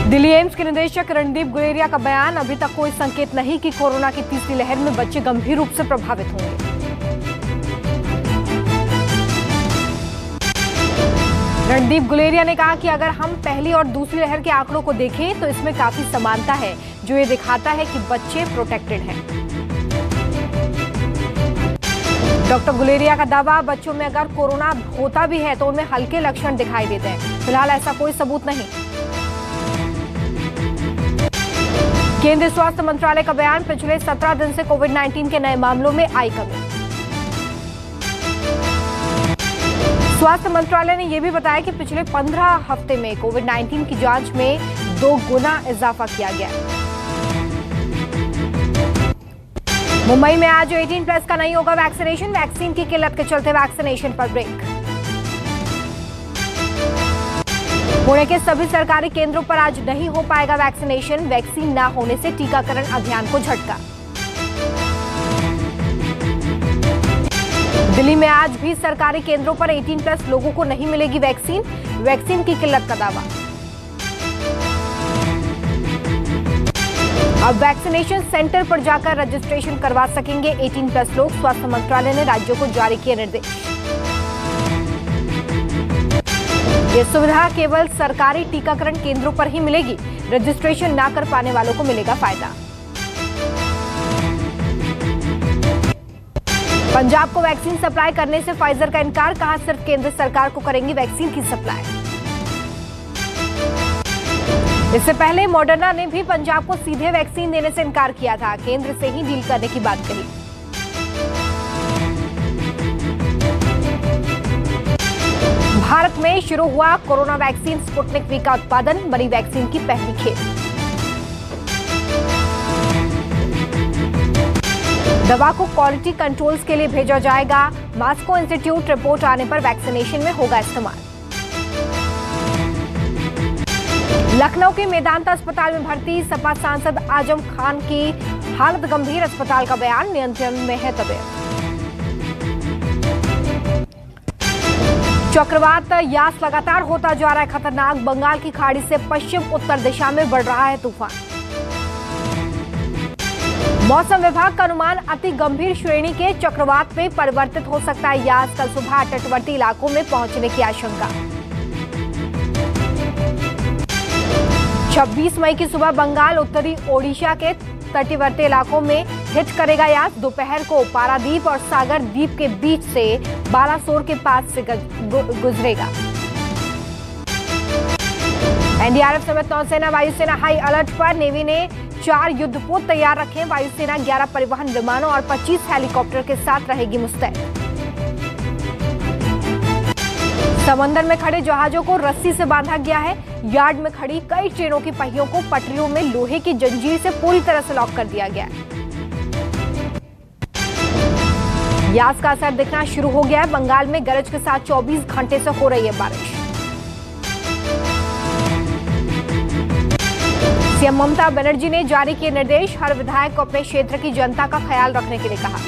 Delhi AIIMS के निदेशक रणदीप गुलेरिया का बयान, अभी तक कोई संकेत नहीं कि कोरोना की तीसरी लहर में बच्चे गंभीर रूप से प्रभावित होंगे। रणदीप गुलेरिया ने कहा कि अगर हम पहली और दूसरी लहर के आंकड़ों को देखें तो इसमें काफी समानता है, जो ये दिखाता है कि बच्चे प्रोटेक्टेड हैं। डॉक्टर गुलेरिया का दावा, बच्चों में अगर कोरोना होता भी है तो उनमें हल्के लक्षण दिखाई देते हैं। फिलहाल ऐसा कोई सबूत नहीं। केंद्रीय स्वास्थ्य मंत्रालय का बयान, पिछले 17 दिन से कोविड-19 के नए मामलों में आई कमी। स्वास्थ्य मंत्रालय ने यह भी बताया कि पिछले 15 हफ्ते में कोविड-19 की जांच में 2 गुना इजाफा किया गया। मुंबई में आज 18+ का नहीं होगा वैक्सीनेशन, वैक्सीन की किल्लत के चलते वैक्सीनेशन पर ब्रेक। पुणे के सभी सरकारी केंद्रों पर आज नहीं हो पाएगा वैक्सीनेशन, वैक्सीन न होने से टीकाकरण अभियान को झटका। दिल्ली में आज भी सरकारी केंद्रों पर 18+ लोगों को नहीं मिलेगी वैक्सीन, वैक्सीन की किल्लत का दावा। अब वैक्सीनेशन सेंटर पर जाकर रजिस्ट्रेशन करवा सकेंगे 18+ लोग, स्वास्थ्य मंत्रालय ने राज्यों को जारी किए निर्देश। ये सुविधा केवल सरकारी टीकाकरण केंद्रों पर ही मिलेगी, रजिस्ट्रेशन ना कर पाने वालों को मिलेगा फायदा। पंजाब को वैक्सीन सप्लाई करने से फाइजर का इनकार, कहा सिर्फ केंद्र सरकार को करेंगी वैक्सीन की सप्लाई। इससे पहले मॉडर्ना ने भी पंजाब को सीधे वैक्सीन देने से इनकार किया था, केंद्र से ही डील करने की बात कही। भारत में शुरू हुआ कोरोना वैक्सीन स्पुतनिक वी का उत्पादन, बनी वैक्सीन की पहली खेप। दवा को क्वालिटी कंट्रोल्स के लिए भेजा जाएगा, मास्को इंस्टीट्यूट रिपोर्ट आने पर वैक्सीनेशन में होगा इस्तेमाल। लखनऊ के मेदांता अस्पताल में भर्ती सपा सांसद आजम खान की हालत गंभीर, अस्पताल का बयान, नियंत्रण में है तबीयत। चक्रवात यास लगातार होता जा रहा है खतरनाक, बंगाल की खाड़ी से पश्चिम उत्तर दिशा में बढ़ रहा है तूफान। मौसम विभाग का अनुमान, अति गंभीर श्रेणी के चक्रवात में परिवर्तित हो सकता है यास, कल सुबह तटवर्ती इलाकों में पहुंचने की आशंका। 26 मई की सुबह बंगाल उत्तरी ओडिशा के तटवर्ती इलाकों में हिट करेगा यास, दोपहर को पारादीप और सागर द्वीप के बीच से बालासोर के पास से गुजरेगा। एनडीआरएफ समेत नौसेना वायुसेना हाई अलर्ट पर, नेवी ने 4 युद्धपोत तैयार रखे, वायुसेना 11 परिवहन विमानों और 25 हेलीकॉप्टर के साथ रहेगी मुस्तैद। समंदर में खड़े जहाजों को रस्सी से बांधा गया है, यार्ड में खड़ी कई ट्रेनों की पहियों को पटरियों में लोहे की जंजीर से पूरी तरह से लॉक कर दिया गया है। यास का असर दिखना शुरू हो गया है, बंगाल में गरज के साथ 24 घंटे से हो रही है बारिश। सीएम ममता बनर्जी ने जारी किए निर्देश, हर विधायक को अपने क्षेत्र की जनता का ख्याल रखने के लिए कहा।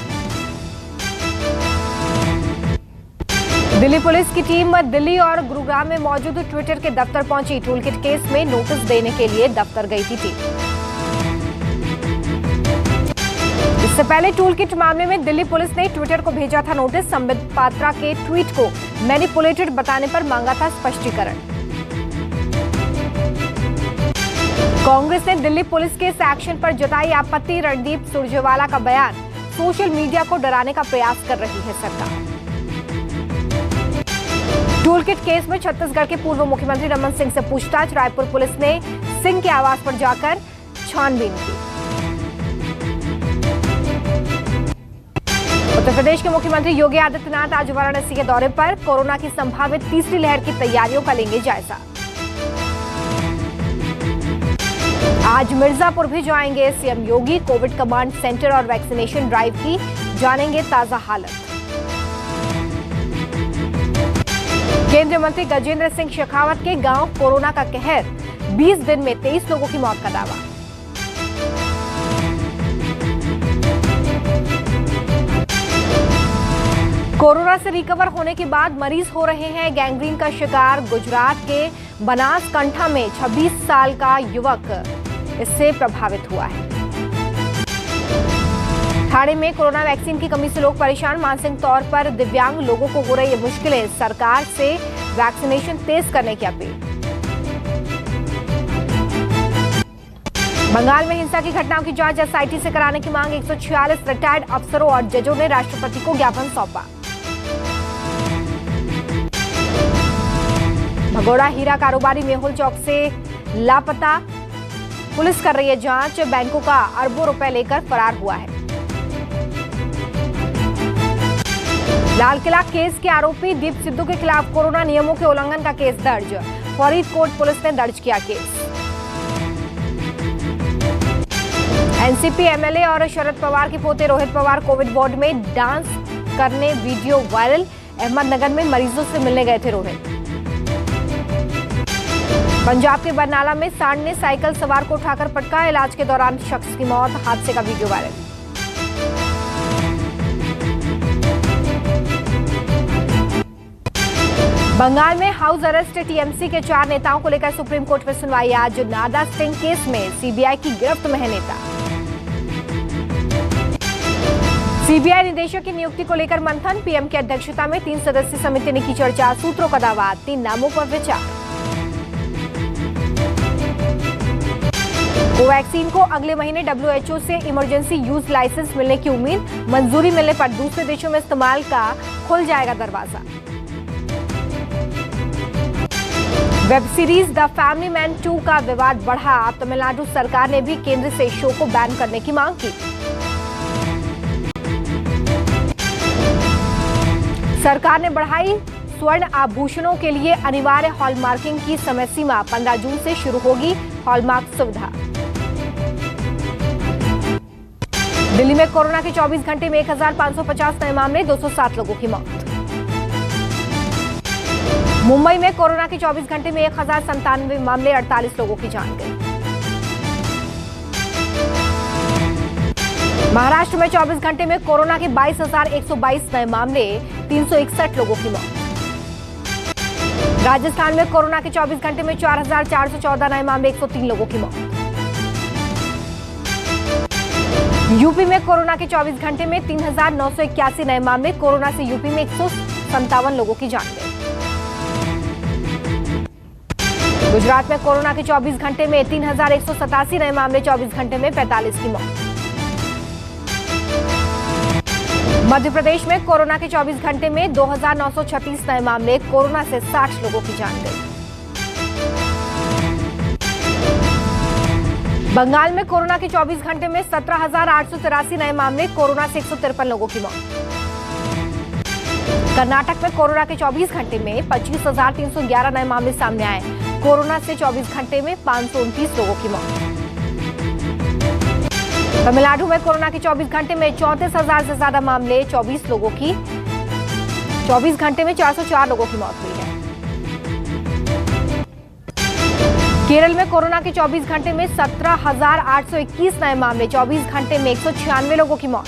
दिल्ली पुलिस की टीम दिल्ली और गुरुग्राम में मौजूद ट्विटर के दफ्तर पहुंची, टूलकिट केस में नोटिस देने के लिए दफ्तर गई थी टीम। इससे पहले टूलकिट मामले में दिल्ली पुलिस ने ट्विटर को भेजा था नोटिस, संबित पात्रा के ट्वीट को मैनिपुलेटेड बताने पर मांगा था स्पष्टीकरण। कांग्रेस ने दिल्ली पुलिस के इस एक्शन पर जताई आपत्ति, रणदीप सुरजेवाला का बयान, सोशल मीडिया को डराने का प्रयास कर रही है सरकार। टूलकिट केस में छत्तीसगढ़ के पूर्व मुख्यमंत्री रमन सिंह से पूछताछ, रायपुर पुलिस ने सिंह के आवास पर जाकर छानबीन की। उत्तर प्रदेश के मुख्यमंत्री योगी आदित्यनाथ आज वाराणसी के दौरे पर, कोरोना की संभावित तीसरी लहर की तैयारियों का लेंगे जायजा। आज मिर्जापुर भी जाएंगे सीएम योगी, कोविड कमांड सेंटर और वैक्सीनेशन ड्राइव की जानेंगे ताजा हालत। केंद्रीय मंत्री गजेंद्र सिंह शेखावत के गांव कोरोना का कहर, 20 दिन में 23 लोगों की मौत का दावा। कोरोना से रिकवर होने के बाद मरीज हो रहे हैं गैंग्रीन का शिकार, गुजरात के बनासकांठा में 26 साल का युवक इससे प्रभावित हुआ है। ठाणे में कोरोना वैक्सीन की कमी से लोग परेशान, मानसिक तौर पर दिव्यांग लोगों को हो रही मुश्किलें, सरकार से वैक्सीनेशन तेज करने की अपील। बंगाल में हिंसा की घटनाओं की जांच एसआईटी से कराने की मांग, 146 रिटायर्ड अफसरों और जजों ने राष्ट्रपति को ज्ञापन सौंपा। भगोड़ा हीरा कारोबारी मेहुल चौक से लापता, पुलिस कर रही है जांच, बैंकों का अरबों रुपए लेकर फरार हुआ है। लाल किला केस के आरोपी दीप सिद्धू के खिलाफ कोरोना नियमों के उल्लंघन का केस दर्ज, फरीदकोट पुलिस ने दर्ज किया केस। एनसीपी एमएलए और शरद पवार के पोते रोहित पवार कोविड वार्ड में डांस करने वीडियो वायरल, अहमदनगर में मरीजों से मिलने गए थे रोहित। पंजाब के बरनाला में सांड ने साइकिल सवार को उठाकर पटका, इलाज के दौरान शख्स की मौत, हादसे का वीडियो वायरल। बंगाल में हाउस अरेस्ट टीएमसी के 4 नेताओं को लेकर सुप्रीम कोर्ट में सुनवाई आज, नादा स्टिंग केस में सीबीआई की गिरफ्त में है नेता। सीबीआई निदेशक की नियुक्ति को लेकर मंथन, पीएम की अध्यक्षता में 3 सदस्यीय समिति ने की चर्चा, सूत्रों का दावा, 3 नामों पर विचार। कोवैक्सीन को अगले महीने डब्ल्यूएचओ से इमरजेंसी यूज लाइसेंस मिलने की उम्मीद, मंजूरी मिलने पर दूसरे देशों में इस्तेमाल का खुल जाएगा दरवाजा। Web series the family man 2 का विवाद बढ़ा, तमिलनाडु सरकार ने भी केंद्र से शो को बैन करने की मांग की। सरकार ने बढ़ाई स्वर्ण आभूषणों के लिए अनिवार्य हॉलमार्किंग की समय सीमा, 15 जून से शुरू होगी हॉलमार्क सुविधा। दिल्ली में कोरोना के 24 घंटे में 1550 नए मामले, 207 लोगों की मौत। मुंबई में कोरोना के 24 घंटे में 1097 मामले, 48 लोगों की जान गई। महाराष्ट्र में 24 घंटे में कोरोना के 22,122 नए मामले, 361 लोगों की मौत। राजस्थान में कोरोना के 24 घंटे में 4,414 नए मामले, 103 लोगों की मौत। यूपी में कोरोना के 24 घंटे में 3,981 नए मामले, कोरोना से यूपी में 157 लोगों की जान गई। गुजरात में कोरोना के 24 घंटे में 3,187 नए मामले, 24 घंटे में 45 की मौत। मध्य प्रदेश में कोरोना के 24 घंटे में 2,936 नए मामले, कोरोना से 60 लोगों की जान गई। बंगाल में कोरोना के 24 घंटे में 17,883 नए मामले, कोरोना से 153 लोगों की मौत। कर्नाटक में कोरोना के 24 घंटे में 25,311 नए मामले सामने आए, कोरोना से 24 घंटे में 529 लोगों की मौत। तमिलनाडु में कोरोना के 24 घंटे में 34,000 से ज्यादा मामले, 24 लोगों की 24 घंटे में 404 लोगों की मौत हुई है। केरल में कोरोना के 24 घंटे में 17,821 नए मामले, 24 घंटे में 196 लोगों की मौत।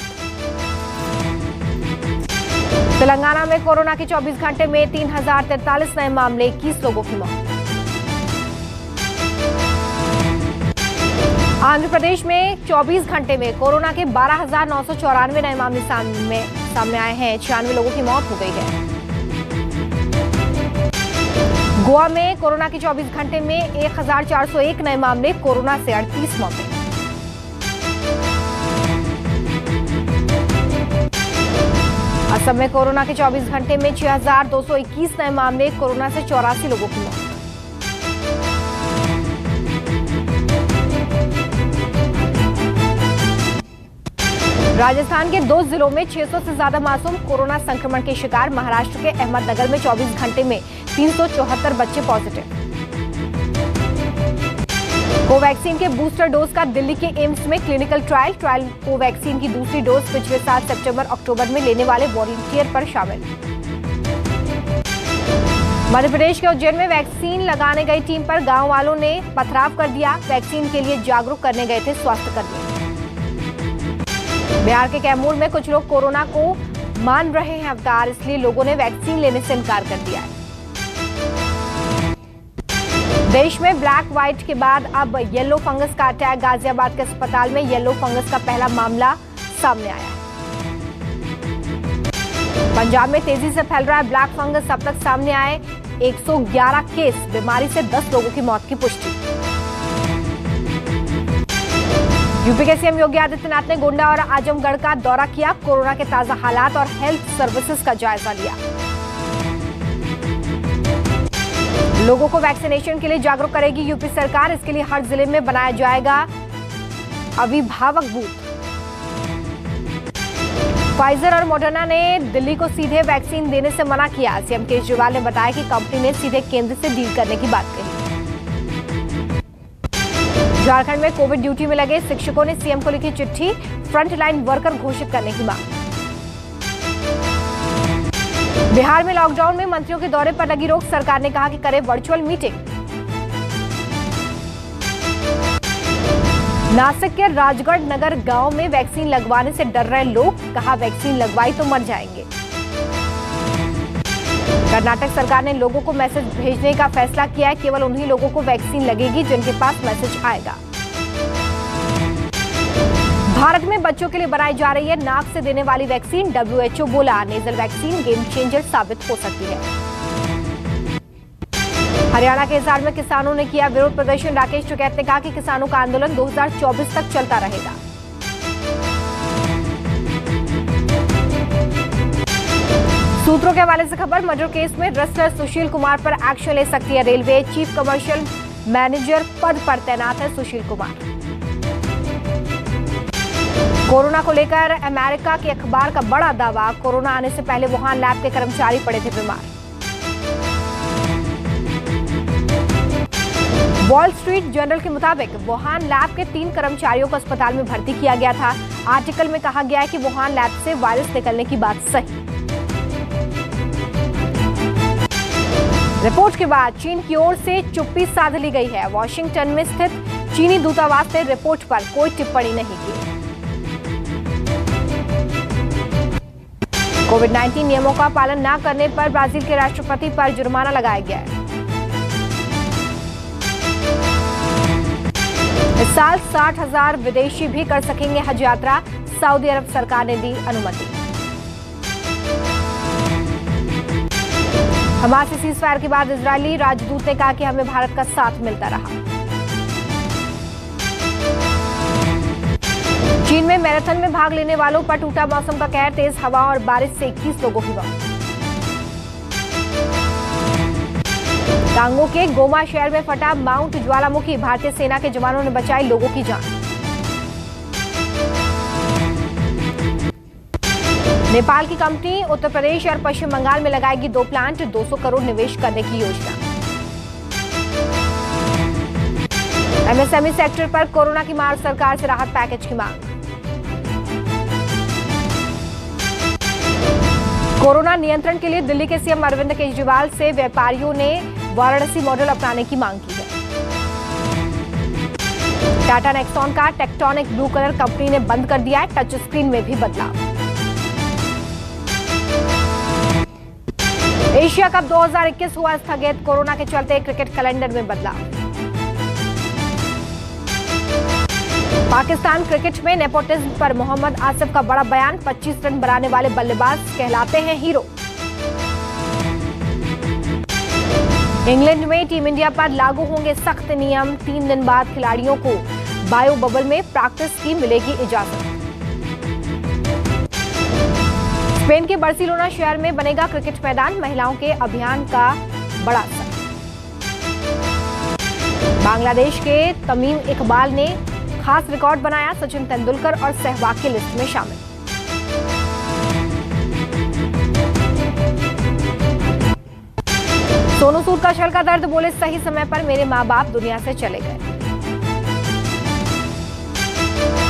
तेलंगाना में कोरोना के 24 घंटे में 3,043 नए मामले, 21 लोगों की मौत। आंध्र प्रदेश में 24 घंटे में कोरोना के 12,994 नए मामले सामने आए हैं, 96 लोगों की मौत हो गई है। गोवा में कोरोना के 24 घंटे में 1,401 नए मामले, कोरोना से 38 मौतें। असम में कोरोना के 24 घंटे में 6,221 नए मामले, कोरोना से 84 लोगों की मौत। राजस्थान के 2 जिलों में 600 से ज्यादा मासूम कोरोना संक्रमण के शिकार, महाराष्ट्र के अहमदनगर में 24 घंटे में 374 बच्चे पॉजिटिव। कोवैक्सीन के बूस्टर डोज का दिल्ली के एम्स में क्लिनिकल ट्रायल कोवैक्सीन की दूसरी डोज पिछले साल सितंबर-अक्टूबर में लेने वाले वॉलंटियर पर शामिल। मध्य प्रदेश के उज्जैन में वैक्सीन लगाने गई टीम पर गांव वालों ने पथराव कर दिया, वैक्सीन के लिए जागरूक करने गए थे स्वास्थ्यकर्मी। बिहार के कैमूर में कुछ लोग कोरोना को मान रहे हैं अवतार, इसलिए लोगों ने वैक्सीन लेने से इनकार कर दिया है। देश में ब्लैक व्हाइट के बाद अब येलो फंगस का अटैक। गाजियाबाद के अस्पताल में येलो फंगस का पहला मामला सामने आया है। पंजाब में तेजी से फैल रहा है ब्लैक फंगस। अब तक सामने आए 111 केस। बीमारी से 10 लोगों की मौत की पुष्टि। यूपी के सीएम योगी आदित्यनाथ ने गोंडा और आजमगढ़ का दौरा किया। कोरोना के ताजा हालात और हेल्थ सर्विसेज का जायजा लिया। लोगों को वैक्सीनेशन के लिए जागरूक करेगी यूपी सरकार। इसके लिए हर जिले में बनाया जाएगा अभिभावक बूथ। फाइजर और मॉडर्ना ने दिल्ली को सीधे वैक्सीन देने से मना किया। सीएम केजरीवाल ने बताया कि कंपनी ने सीधे केंद्र से डील करने की बात कही। झारखंड में कोविड ड्यूटी में लगे शिक्षकों ने सीएम को लिखी चिट्ठी। फ्रंटलाइन वर्कर घोषित करने की मांग। बिहार में लॉकडाउन में मंत्रियों के दौरे पर लगी रोक। सरकार ने कहा कि करे वर्चुअल मीटिंग। नासिक के राजगढ़ नगर गांव में वैक्सीन लगवाने से डर रहे लोग। कहा वैक्सीन लगवाई तो मर जाएंगे। कर्नाटक सरकार ने लोगों को मैसेज भेजने का फैसला किया है। केवल उन्हीं लोगों को वैक्सीन लगेगी जिनके पास मैसेज आएगा। भारत में बच्चों के लिए बनाई जा रही है नाक से देने वाली वैक्सीन। WHO बोला नेजल वैक्सीन गेम चेंजर साबित हो सकती है। हरियाणा के हिसार में किसानों ने किया विरोध प्रदर्शन। राकेश टिकैत ने कहा कि किसानों का आंदोलन 2024 तक चलता रहेगा। सूत्रों के हवाले से खबर। मर्डर केस में रेसलर सुशील कुमार पर एक्शन ले सकती है रेलवे। चीफ कमर्शियल मैनेजर पद पर तैनात है सुशील कुमार। कोरोना को लेकर अमेरिका के अखबार का बड़ा दावा। कोरोना आने से पहले वुहान लैब के कर्मचारी पड़े थे बीमार। वॉल स्ट्रीट जर्नल के मुताबिक वुहान लैब के 3 कर्मचारियों को अस्पताल में भर्ती किया गया था। आर्टिकल में कहा गया है कि वुहान लैब से वायरस निकलने की बात सही। रिपोर्ट के बाद चीन की ओर से चुप्पी साध ली गई है। वॉशिंगटन में स्थित चीनी दूतावास ने रिपोर्ट पर कोई टिप्पणी नहीं की। कोविड-19 नियमों का पालन न करने पर ब्राजील के राष्ट्रपति पर जुर्माना लगाया गया है। इस साल 60,000 विदेशी भी कर सकेंगे हज यात्रा। सऊदी अरब सरकार ने दी अनुमति। हमास से सीजफायर के बाद इजरायली राजदूत ने कहा कि हमें भारत का साथ मिलता रहा। चीन में मैराथन में भाग लेने वालों पर टूटा मौसम का कहर। तेज हवा और बारिश से 21 लोगों की मौत। कांगो के गोमा शहर में फटा माउंट ज्वालामुखी। भारतीय सेना के जवानों ने बचाई लोगों की जान। नेपाल की कंपनी उत्तर प्रदेश और पश्चिम बंगाल में लगाएगी 2 प्लांट। 200 करोड़ निवेश करने की योजना। MSME सेक्टर पर कोरोना की मार। सरकार से राहत पैकेज की मांग। कोरोना नियंत्रण के लिए दिल्ली के सीएम अरविंद केजरीवाल से व्यापारियों ने वाराणसी मॉडल अपनाने की मांग की है। टाटा नेक्सॉन का टेक्टोनिक ब्लू कलर कंपनी ने बंद कर दिया है। टच स्क्रीन में भी बदलाव। एशिया कप 2021 हुआ स्थगित। कोरोना के चलते क्रिकेट कैलेंडर में बदलाव। पाकिस्तान क्रिकेट में नेपोटिज्म पर मोहम्मद आसिफ का बड़ा बयान। 25 रन बनाने वाले बल्लेबाज कहलाते हैं हीरो। इंग्लैंड में टीम इंडिया पर लागू होंगे सख्त नियम। 3 दिन बाद खिलाड़ियों को बायो बबल में प्रैक्टिस की मिलेगी इजाजत। स्पेन के बार्सिलोना शहर में बनेगा क्रिकेट मैदान। महिलाओं के अभियान का बड़ा असर। बांग्लादेश के तमीम इकबाल ने खास रिकॉर्ड बनाया। सचिन तेंदुलकर और सहवाग की लिस्ट में शामिल। सोनू सूद का छल का दर्द। बोले सही समय पर मेरे मां बाप दुनिया से चले गए।